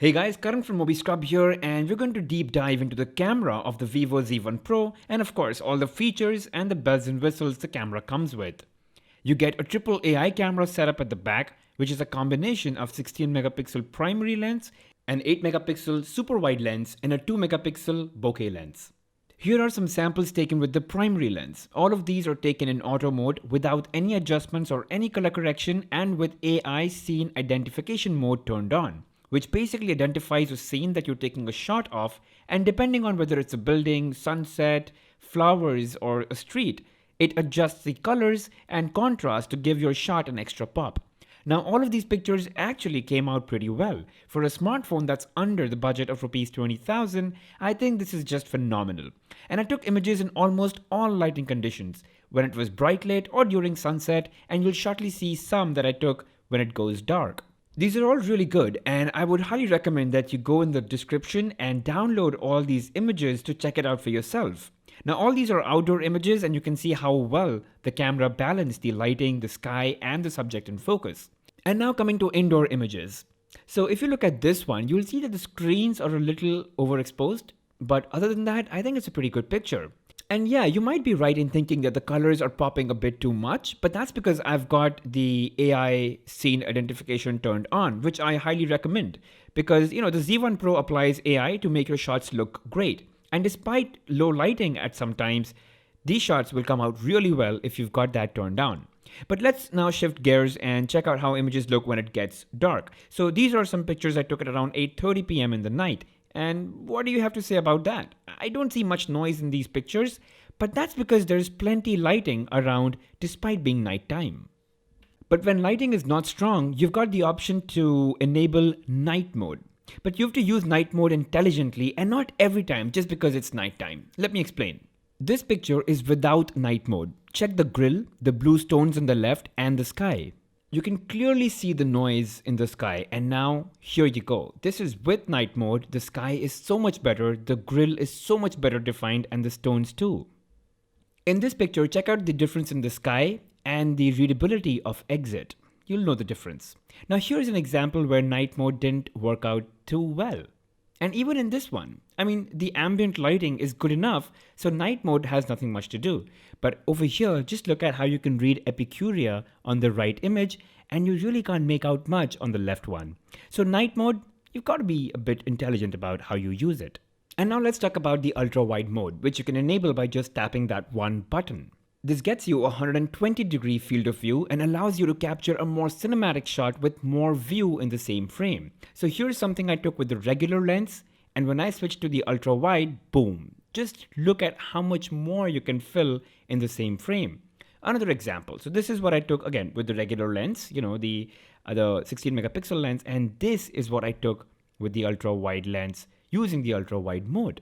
Hey guys, Karan from MobiScrub here, and we're going to deep dive into the camera of the Vivo Z1 Pro and of course all the features and the bells and whistles the camera comes with. You get a triple AI camera setup at the back, which is a combination of 16 megapixel primary lens, an 8 megapixel super wide lens, and a 2 megapixel bokeh lens. Here are some samples taken with the primary lens. All of these are taken in auto mode without any adjustments or any color correction and with AI scene identification mode turned on, which basically identifies a scene that you're taking a shot of, and depending on whether it's a building, sunset, flowers, or a street, it adjusts the colors and contrast to give your shot an extra pop. Now all of these pictures actually came out pretty well. For a smartphone that's under the budget of Rs 20,000, I think this is just phenomenal. And I took images in almost all lighting conditions, when it was bright lit or during sunset, and you'll shortly see some that I took when it goes dark. These are all really good, and I would highly recommend that you go in the description and download all these images to check it out for yourself. Now all these are outdoor images and you can see how well the camera balanced the lighting, the sky, and the subject in focus. And now coming to indoor images. So if you look at this one, you'll see that the screens are a little overexposed, but other than that, I think it's a pretty good picture. And yeah, you might be right in thinking that the colors are popping a bit too much, but that's because I've got the AI scene identification turned on, which I highly recommend. Because, the Z1 Pro applies AI to make your shots look great. And despite low lighting at some times, these shots will come out really well if you've got that turned down. But let's now shift gears and check out how images look when it gets dark. So these are some pictures I took at around 8:30 p.m. in the night. And what do you have to say about that? I don't see much noise in these pictures, but that's because there's plenty lighting around despite being nighttime. But when lighting is not strong, you've got the option to enable night mode. But you have to use night mode intelligently and not every time just because it's nighttime. Let me explain. This picture is without night mode. Check the grill, the blue stones on the left, and the sky. You can clearly see the noise in the sky, and now here you go. This is with night mode. The sky is so much better, the grill is so much better defined, and the stones too. In this picture, check out the difference in the sky and the readability of exit. You'll know the difference. Now here's an example where night mode didn't work out too well. And even in this one, the ambient lighting is good enough, so night mode has nothing much to do. But over here, just look at how you can read Epicurea on the right image, and you really can't make out much on the left one. So night mode, you've got to be a bit intelligent about how you use it. And now let's talk about the ultra wide mode, which you can enable by just tapping that one button. This gets you a 120-degree field of view and allows you to capture a more cinematic shot with more view in the same frame. So here's something I took with the regular lens, and when I switched to the ultra wide, boom. Just look at how much more you can fill in the same frame. Another example. So this is what I took again with the regular lens, the 16 megapixel lens, and this is what I took with the ultra wide lens using the ultra wide mode.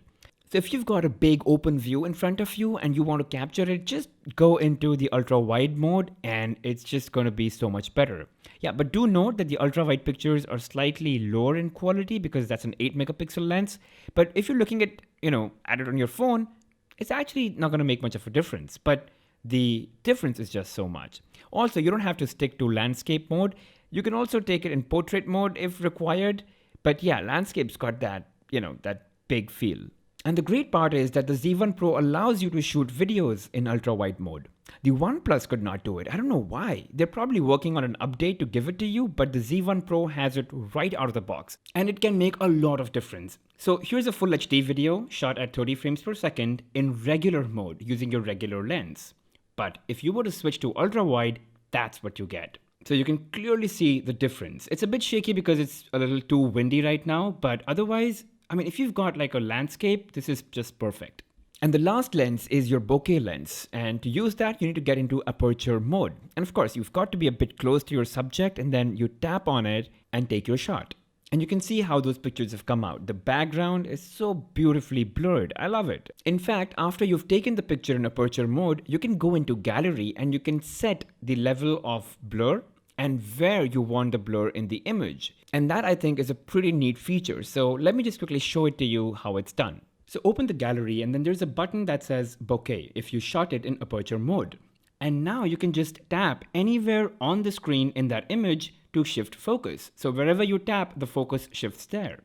So if you've got a big open view in front of you and you want to capture it, just go into the ultra wide mode and it's just going to be so much better. Yeah, but do note that the ultra wide pictures are slightly lower in quality because that's an 8 megapixel lens. But if you're looking at it on your phone, it's actually not going to make much of a difference. But the difference is just so much. Also, you don't have to stick to landscape mode. You can also take it in portrait mode if required. But yeah, landscape's got that, that big feel. And the great part is that the Z1 Pro allows you to shoot videos in ultra-wide mode. The OnePlus could not do it. I don't know why. They're probably working on an update to give it to you, but the Z1 Pro has it right out of the box. And it can make a lot of difference. So here's a full HD video shot at 30 frames per second in regular mode using your regular lens. But if you were to switch to ultra-wide, that's what you get. So you can clearly see the difference. It's a bit shaky because it's a little too windy right now, but otherwise, if you've got like a landscape, this is just perfect. And the last lens is your bokeh lens. And to use that, you need to get into aperture mode. And of course, you've got to be a bit close to your subject and then you tap on it and take your shot. And you can see how those pictures have come out. The background is so beautifully blurred. I love it. In fact, after you've taken the picture in aperture mode, you can go into gallery and you can set the level of blur and where you want the blur in the image. And that I think is a pretty neat feature. So let me just quickly show it to you how it's done. So open the gallery and then there's a button that says bokeh if you shot it in aperture mode. And now you can just tap anywhere on the screen in that image to shift focus. So wherever you tap, the focus shifts there.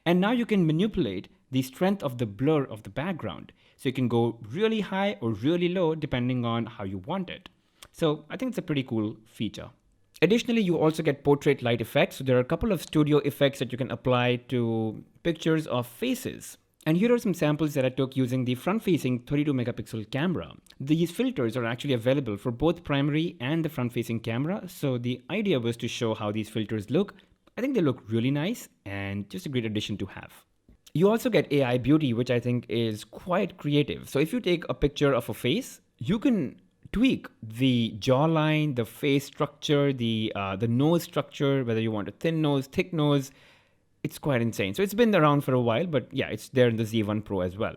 And now you can manipulate the strength of the blur of the background. So you can go really high or really low depending on how you want it. So I think it's a pretty cool feature. Additionally, you also get portrait light effects. So there are a couple of studio effects that you can apply to pictures of faces. And here are some samples that I took using the front-facing 32 megapixel camera. These filters are actually available for both primary and the front-facing camera. So the idea was to show how these filters look. I think they look really nice and just a great addition to have. You also get AI beauty, which I think is quite creative. So if you take a picture of a face, you can tweak the jawline, the face structure, the nose structure, whether you want a thin nose, thick nose. It's quite insane. So it's been around for a while, but yeah, it's there in the Z1 Pro as well.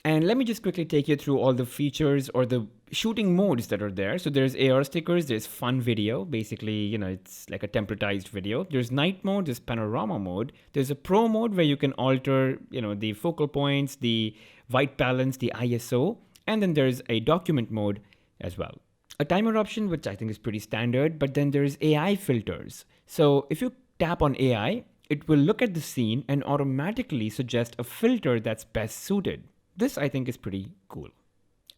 And let me just quickly take you through all the features or the shooting modes that are there. So there's AR stickers, there's fun video. Basically, it's like a templatized video. There's night mode, there's panorama mode. There's a pro mode where you can alter, the focal points, the white balance, the ISO. And then there's a document mode as well. A timer option, which I think is pretty standard, but then there's AI filters. So if you tap on AI, it will look at the scene and automatically suggest a filter that's best suited. This I think is pretty cool.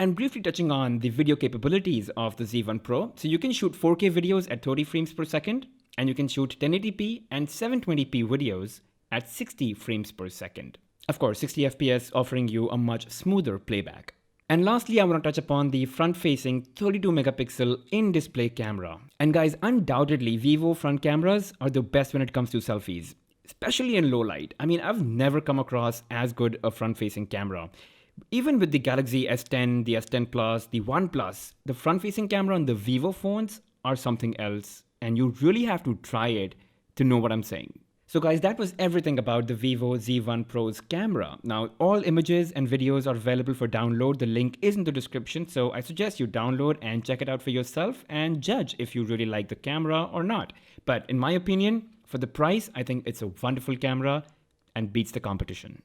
And briefly touching on the video capabilities of the Z1 Pro. So you can shoot 4K videos at 30 frames per second, and you can shoot 1080p and 720p videos at 60 frames per second. Of course, 60 FPS offering you a much smoother playback. And lastly, I want to touch upon the front-facing 32 megapixel in-display camera. And guys, undoubtedly, Vivo front cameras are the best when it comes to selfies, especially in low light. I mean, I've never come across as good a front-facing camera. Even with the Galaxy S10, the S10 Plus, the OnePlus, the front-facing camera on the Vivo phones are something else. And you really have to try it to know what I'm saying. So guys, that was everything about the Vivo Z1 Pro's camera. Now, all images and videos are available for download. The link is in the description, so I suggest you download and check it out for yourself and judge if you really like the camera or not. But in my opinion, for the price, I think it's a wonderful camera and beats the competition.